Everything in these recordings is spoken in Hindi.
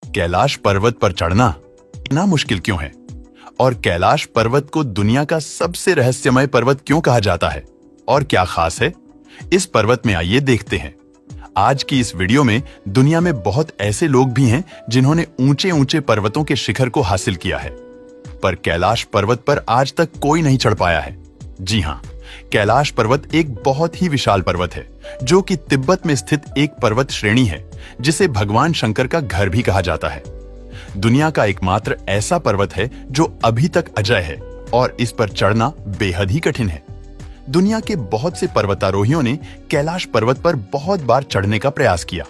कैलाश पर्वत पर चढ़ना इतना मुश्किल क्यों है और कैलाश पर्वत को दुनिया का सबसे रहस्यमय पर्वत क्यों कहा जाता है और क्या खास है इस पर्वत में, आइए देखते हैं। आज की इस वीडियो में दुनिया में बहुत ऐसे लोग भी हैं जिन्होंने ऊंचे ऊंचे पर्वतों के शिखर को हासिल किया है, पर कैलाश पर्वत पर आज तक कोई नहीं चढ़ पाया है। जी हां, कैलाश पर्वत एक बहुत ही विशाल पर्वत है जो कि तिब्बत में स्थित एक पर्वत श्रेणी है जिसे भगवान शंकर का घर भी कहा जाता है। दुनिया का एकमात्र ऐसा पर्वत है जो अभी तक अजय है और इस पर चढ़ना बेहद ही कठिन है। दुनिया के बहुत से पर्वतारोहियों ने कैलाश पर्वत पर बहुत बार चढ़ने का प्रयास किया,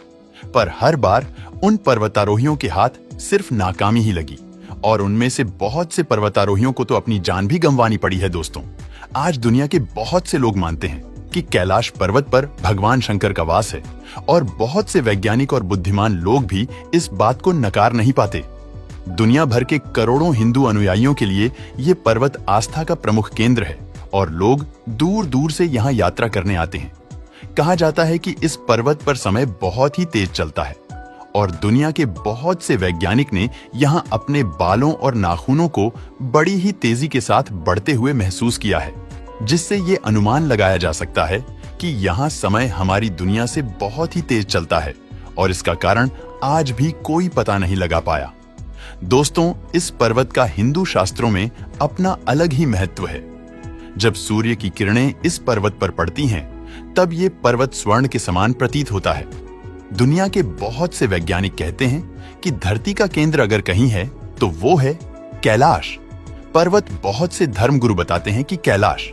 पर हर बार उन पर्वतारोहियों के हाथ सिर्फ नाकामी ही लगी और उनमें से बहुत से पर्वतारोहियों को तो अपनी जान भी गंवानी पड़ी है। दोस्तों, आज दुनिया के बहुत से लोग मानते हैं कि कैलाश पर्वत पर भगवान शंकर का वास है और बहुत से वैज्ञानिक और बुद्धिमान लोग भी इस बात को नकार नहीं पाते। दुनिया भर के करोड़ों हिंदू अनुयायियों के लिए ये पर्वत आस्था का प्रमुख केंद्र है और लोग दूर दूर से यहाँ यात्रा करने आते हैं। कहा जाता है कि इस पर्वत पर समय बहुत ही तेज चलता है और दुनिया के बहुत से वैज्ञानिक ने यहाँ अपने बालों और नाखूनों को बड़ी ही तेजी के साथ बढ़ते हुए महसूस किया है, जिससे ये अनुमान लगाया जा सकता है कि यहाँ समय हमारी दुनिया से बहुत ही तेज चलता है और इसका कारण आज भी कोई पता नहीं लगा पाया। दोस्तों, इस पर्वत का हिंदू शास्त्रों में अपना अलग ही महत्व है। जब सूर्य की किरणें इस पर्वत पर पड़ती हैं, तब ये पर्वत स्वर्ण के समान प्रतीत होता है। दुनिया के बहुत से वैज्ञानिक कहते हैं कि धरती का केंद्र अगर कहीं है तो वो है कैलाश पर्वत। बहुत से धर्मगुरु बताते हैं कि कैलाश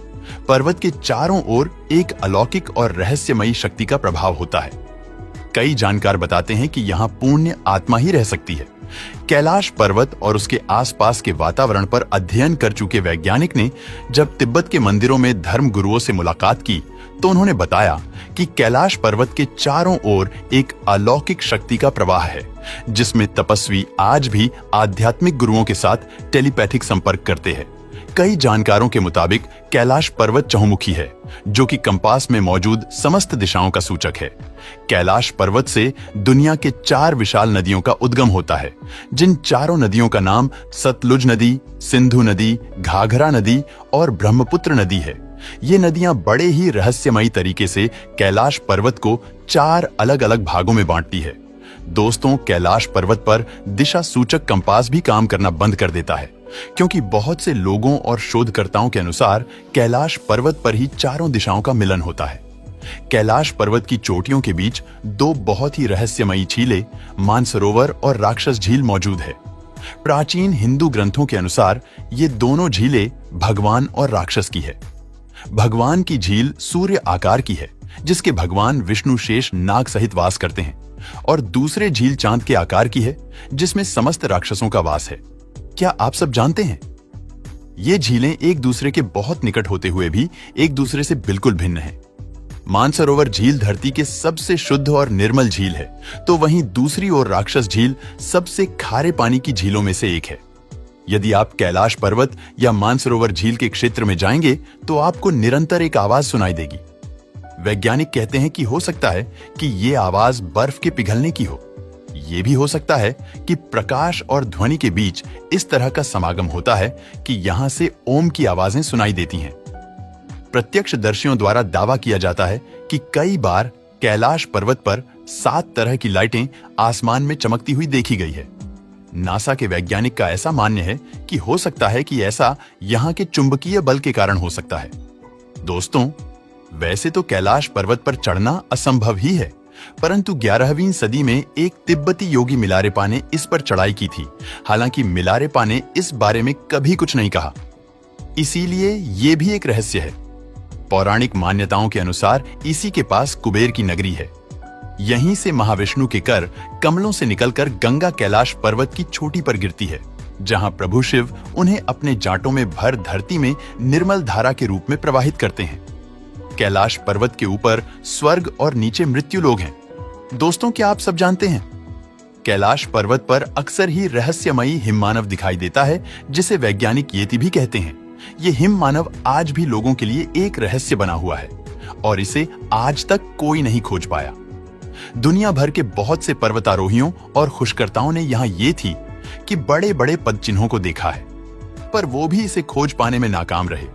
पर्वत के चारों ओर एक अलौकिक और रहस्यमयी शक्ति का प्रभाव होता है। कई जानकार बताते हैं कि यहाँ पुण्य आत्मा ही रह सकती है। कैलाश पर्वत और उसके आसपास के वातावरण पर अध्ययन कर चुके वैज्ञानिक ने जब तिब्बत के मंदिरों में धर्म गुरुओं से मुलाकात की तो उन्होंने बताया कि कैलाश पर्वत के चारों ओर एक अलौकिक शक्ति का प्रवाह है, जिसमें तपस्वी आज भी आध्यात्मिक गुरुओं के साथ टेलीपैथिक संपर्क करते हैं। कई जानकारों के मुताबिक कैलाश पर्वत चहुमुखी है, जो कि कंपास में मौजूद समस्त दिशाओं का सूचक है। कैलाश पर्वत से दुनिया के 4 विशाल नदियों का उद्गम होता है, जिन चारों नदियों का नाम सतलुज नदी, सिंधु नदी, घाघरा नदी और ब्रह्मपुत्र नदी है। ये नदियां बड़े ही रहस्यमयी तरीके से कैलाश पर्वत को 4 अलग अलग भागों में बांटती है। दोस्तों, कैलाश पर्वत पर दिशा सूचक कंपास भी काम करना बंद कर देता है, क्योंकि बहुत से लोगों और शोधकर्ताओं के अनुसार कैलाश पर्वत पर ही चारों दिशाओं का मिलन होता है। कैलाश पर्वत की चोटियों के बीच 2 बहुत ही रहस्यमयी झीलें, मानसरोवर और राक्षस झील मौजूद है। प्राचीन हिंदू ग्रंथों के अनुसार ये दोनों झीलें भगवान और राक्षस की है। भगवान की झील सूर्य आकार की है, जिसके भगवान विष्णु शेष नाग सहित वास करते हैं, और दूसरे झील चांद के आकार की है, जिसमें समस्त राक्षसों का वास है। क्या आप सब जानते हैं, ये झीलें एक दूसरे के बहुत निकट होते हुए भी एक दूसरे से बिल्कुल भिन्न हैं। मानसरोवर झील धरती के सबसे शुद्ध और निर्मल झील है, तो वहीं दूसरी ओर राक्षस झील सबसे खारे पानी की झीलों में से एक है। यदि आप कैलाश पर्वत या मानसरोवर झील के क्षेत्र में जाएंगे तो आपको निरंतर एक आवाज सुनाई देगी। वैज्ञानिक कहते हैं कि हो सकता है कि ये आवाज बर्फ के पिघलने की हो। ये भी हो सकता है कि प्रकाश और ध्वनि के बीच इस तरह का समागम होता है कि यहां से ओम की आवाजें सुनाई देती हैं। प्रत्यक्षदर्शियों द्वारा दावा किया जाता है कि कई बार कैलाश पर्वत पर 7 तरह की लाइटें आसमान में चमकती हुई देखी गई है। नासा के वैज्ञानिक का ऐसा मान्य है कि हो सकता है कि ऐसा यहाँ के चुंबकीय बल के कारण हो सकता है। दोस्तों, वैसे तो कैलाश पर्वत पर चढ़ना असंभव ही है, परंतु 11वीं सदी में एक तिब्बती योगी मिलारेपा ने इस पर चढ़ाई की थी। हालांकि मिलारेपा ने इस बारे में कभी कुछ नहीं कहा, इसीलिए ये भी एक रहस्य है। पौराणिक मान्यताओं के अनुसार इसी के पास कुबेर की नगरी है। यहीं से महाविष्णु के कर कमलों से निकलकर गंगा कैलाश पर्वत की चोटी पर गिरती है, जहां प्रभु शिव उन्हें अपने जांटों में भर धरती में निर्मल धारा के रूप में प्रवाहित करते हैं। कैलाश पर्वत के ऊपर स्वर्ग और नीचे मृत्यु लोग हैं। दोस्तों, क्या आप सब जानते हैं, कैलाश पर्वत पर अक्सर ही रहस्यमयी हिममानव दिखाई देता है, जिसे वैज्ञानिक येति भी कहते हैं। ये हिममानव आज भी लोगों के लिए एक रहस्य बना हुआ है और इसे आज तक कोई नहीं खोज पाया। दुनिया भर के बहुत से पर्वतारोहियों और खुशकर्ताओं ने यहाँ ये थी कि बड़े बड़े पद चिन्हों को देखा है, पर वो भी इसे खोज पाने में नाकाम रहे।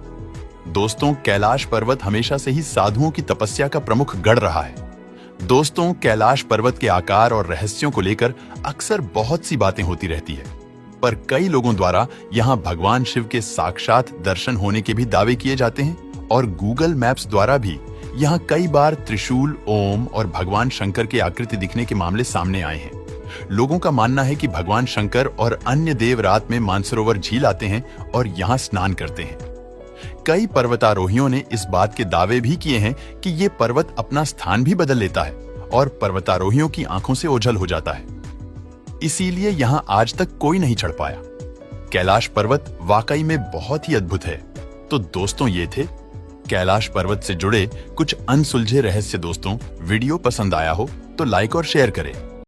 दोस्तों, कैलाश पर्वत हमेशा से ही साधुओं की तपस्या का प्रमुख गढ़ रहा है। दोस्तों, कैलाश पर्वत के आकार और रहस्यों को लेकर अक्सर बहुत सी बातें होती रहती है, पर कई लोगों द्वारा यहाँ भगवान शिव के साक्षात दर्शन होने के भी दावे किए जाते हैं और गूगल मैप्स द्वारा भी यहाँ कई बार त्रिशूल, ओम और भगवान शंकर की आकृति दिखने के मामले सामने आए हैं। लोगों का मानना है कि भगवान शंकर और अन्य देव रात में मानसरोवर झील आते हैं और यहाँ स्नान करते हैं। कई पर्वतारोहियों ने इस बात के दावे भी किए हैं कि ये पर्वत अपना स्थान भी बदल लेता है और पर्वतारोहियों की आंखों से ओझल हो जाता है। इसीलिए यहाँ आज तक कोई नहीं चढ़ पाया। कैलाश पर्वत वाकई में बहुत ही अद्भुत है। तो दोस्तों, ये थे कैलाश पर्वत से जुड़े कुछ अनसुलझे रहस्य। दोस्तों, वीडियो पसंद आया हो तो लाइक और शेयर करें।